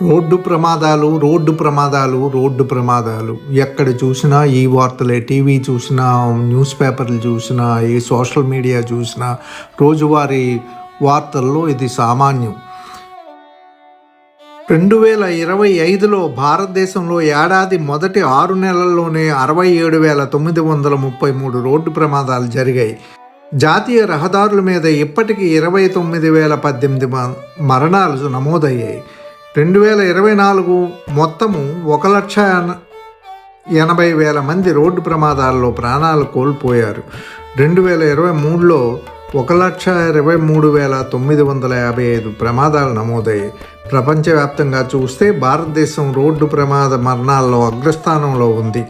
Road ప్రమాదాలు ఎక్కడ చూసినా ఈ వార్తలే. టీవీ చూసినా, న్యూస్ పేపర్లు చూసినా, ఈ సోషల్ మీడియా చూసినా, రోజువారీ వార్తల్లో ఇది సామాన్యం. 2025లో భారతదేశంలో ఏడాది మొదటి 6 నెలల్లోనే 67,933 రోడ్డు ప్రమాదాలు జరిగాయి. జాతీయ రహదారుల మీద ఇప్పటికీ 29,018 మరణాలు నమోదయ్యాయి. 2024 మొత్తము 1,80,000 మంది రోడ్డు ప్రమాదాల్లో ప్రాణాలు కోల్పోయారు. 2023లో 1,23,955 ప్రమాదాలు నమోదయ్యాయి. ప్రపంచవ్యాప్తంగా చూస్తే భారతదేశం రోడ్డు ప్రమాద మరణాల్లో అగ్రస్థానంలో ఉంది.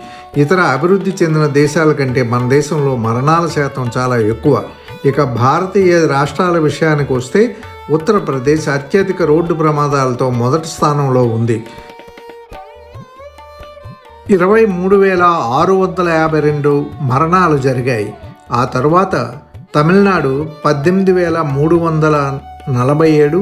ఇతర అభివృద్ధి చెందిన దేశాల కంటే మన దేశంలో మరణాల శాతం చాలా ఎక్కువ. ఇక భారతీయ రాష్ట్రాల విషయానికి వస్తే ఉత్తరప్రదేశ్ అత్యధిక రోడ్డు ప్రమాదాలతో మొదటి స్థానంలో ఉంది. 23,652 మరణాలు జరిగాయి. ఆ తర్వాత తమిళనాడు 18,347,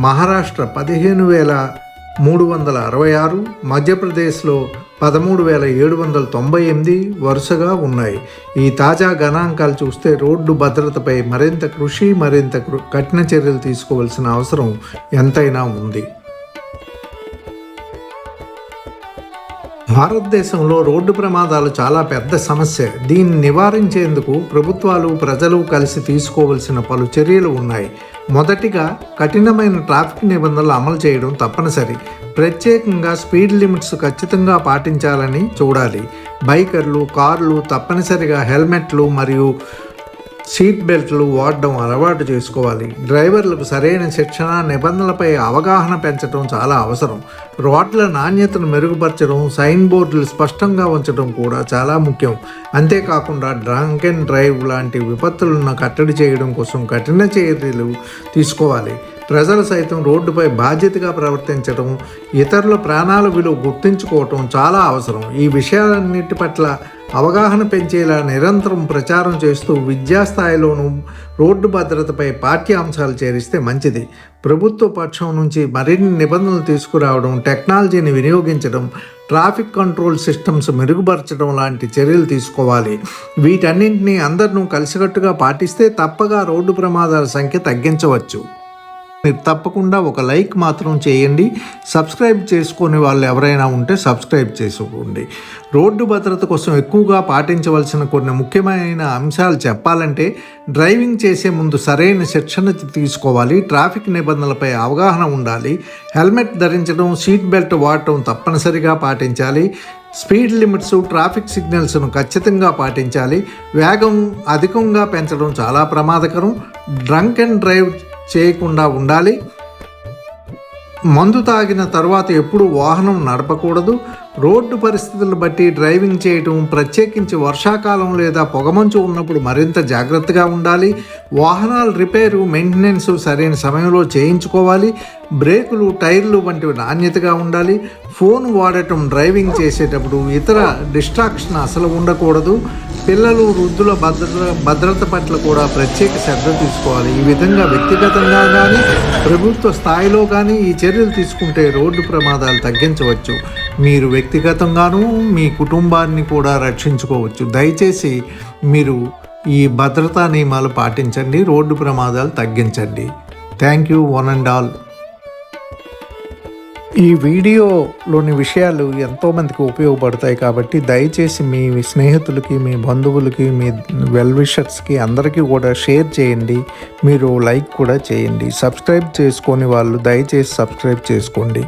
మహారాష్ట్ర 15,366, మధ్యప్రదేశ్లో 13,798 వరుసగా ఉన్నాయి. ఈ తాజా గణాంకాలు చూస్తే రోడ్డు భద్రతపై మరింత కృషి, మరింత కఠిన చర్యలు తీసుకోవాల్సిన అవసరం ఎంతైనా ఉంది. భారతదేశంలో రోడ్డు ప్రమాదాలు చాలా పెద్ద సమస్య. దీన్ని నివారించేందుకు ప్రభుత్వాలు, ప్రజలు కలిసి తీసుకోవలసిన పలు చర్యలు ఉన్నాయి. మొదటిగా కఠినమైన ట్రాఫిక్ నిబంధనలు అమలు చేయడం తప్పనిసరి. ప్రత్యేకంగా స్పీడ్ లిమిట్స్ ఖచ్చితంగా పాటించాలని చూడాలి. బైకర్లు, కార్లు తప్పనిసరిగా హెల్మెట్లు మరియు సీట్ బెల్ట్లు వాడడం అలవాటు చేసుకోవాలి. డ్రైవర్లకు సరైన శిక్షణ, నిబంధనలపై అవగాహన పెంచడం చాలా అవసరం. రోడ్ల నాణ్యతను మెరుగుపరచడం, సైన్ బోర్డులు స్పష్టంగా ఉంచడం కూడా చాలా ముఖ్యం. అంతేకాకుండా డ్రంక్ అండ్ డ్రైవ్ లాంటి విపత్తులను కట్టడి చేయడం కోసం కఠిన చర్యలు తీసుకోవాలి. ప్రజలు సైతం రోడ్డుపై బాధ్యతగా ప్రవర్తించడం, ఇతరుల ప్రాణాల విలువ గుర్తుంచుకోవటం చాలా అవసరం. ఈ విషయాలన్నిటి పట్ల అవగాహన పెంచేలా నిరంతరం ప్రచారం చేస్తూ విద్యాస్థాయిలోనూ రోడ్డు భద్రతపై పాఠ్యాంశాలు చేరిస్తే మంచిది. ప్రభుత్వ పక్షం నుంచి మరిన్ని నిబంధనలు తీసుకురావడం, టెక్నాలజీని వినియోగించడం, ట్రాఫిక్ కంట్రోల్ సిస్టమ్స్ మెరుగుపరచడం లాంటి చర్యలు తీసుకోవాలి. వీటన్నింటినీ అందరినూ కలిసికట్టుగా పాటిస్తే తప్పగా రోడ్డు ప్రమాదాల సంఖ్య తగ్గించవచ్చు. మీరు తప్పకుండా ఒక లైక్ మాత్రం చేయండి. సబ్స్క్రైబ్ చేసుకునే వాళ్ళు ఎవరైనా ఉంటే సబ్స్క్రైబ్ చేసుకోండి. రోడ్డు భద్రత కోసం ఎక్కువగా పాటించవలసిన కొన్ని ముఖ్యమైన అంశాలు చెప్పాలంటే, డ్రైవింగ్ చేసే ముందు సరైన శిక్షణ తీసుకోవాలి. ట్రాఫిక్ నిబంధనలపై అవగాహన ఉండాలి. హెల్మెట్ ధరించడం, సీట్ బెల్ట్ వాడటం తప్పనిసరిగా పాటించాలి. స్పీడ్ లిమిట్స్, ట్రాఫిక్ సిగ్నల్స్ను ఖచ్చితంగా పాటించాలి. వేగం అధికంగా పెంచడం చాలా ప్రమాదకరం. డ్రంక్ అండ్ డ్రైవ్ చేయకుండా ఉండాలి. మందు తాగిన తర్వాత ఎప్పుడూ వాహనం నడపకూడదు. రోడ్డు పరిస్థితులను బట్టి డ్రైవింగ్ చేయటం, ప్రత్యేకించి వర్షాకాలం లేదా పొగమంచు ఉన్నప్పుడు మరింత జాగ్రత్తగా ఉండాలి. వాహనాల రిపేరు, మెయింటెనెన్స్ సరైన సమయంలో చేయించుకోవాలి. బ్రేకులు, టైర్లు వంటివి నాణ్యతగా ఉండాలి. ఫోన్ వాడటం డ్రైవింగ్ చేసేటప్పుడు ఇతర డిస్ట్రాక్షన్ అసలు ఉండకూడదు. పిల్లలు, వృద్ధుల భద్రత పట్ల కూడా ప్రత్యేక శ్రద్ధ తీసుకోవాలి. ఈ విధంగా వ్యక్తిగతంగా కానీ ప్రభుత్వ స్థాయిలో కానీ ఈ చర్యలు తీసుకుంటే రోడ్డు ప్రమాదాలు తగ్గించవచ్చు. మీరు వ్యక్తిగతంగానూ మీ కుటుంబాన్ని కూడా రక్షించుకోవచ్చు. దయచేసి మీరు ఈ భద్రతా నియమాలు పాటించండి. రోడ్డు ప్రమాదాలు తగ్గించండి. Thank you one and all. ఈ వీడియోలోని విషయాలు ఎంతోమందికి ఉపయోగపడతాయి కాబట్టి దయచేసి మీ స్నేహితులకి, మీ బంధువులకి, మీ వెల్ విషర్స్కి అందరికీ కూడా షేర్ చేయండి. మీరు లైక్ కూడా చేయండి. సబ్స్క్రైబ్ చేసుకొని వాళ్ళు దయచేసి సబ్స్క్రైబ్ చేసుకోండి.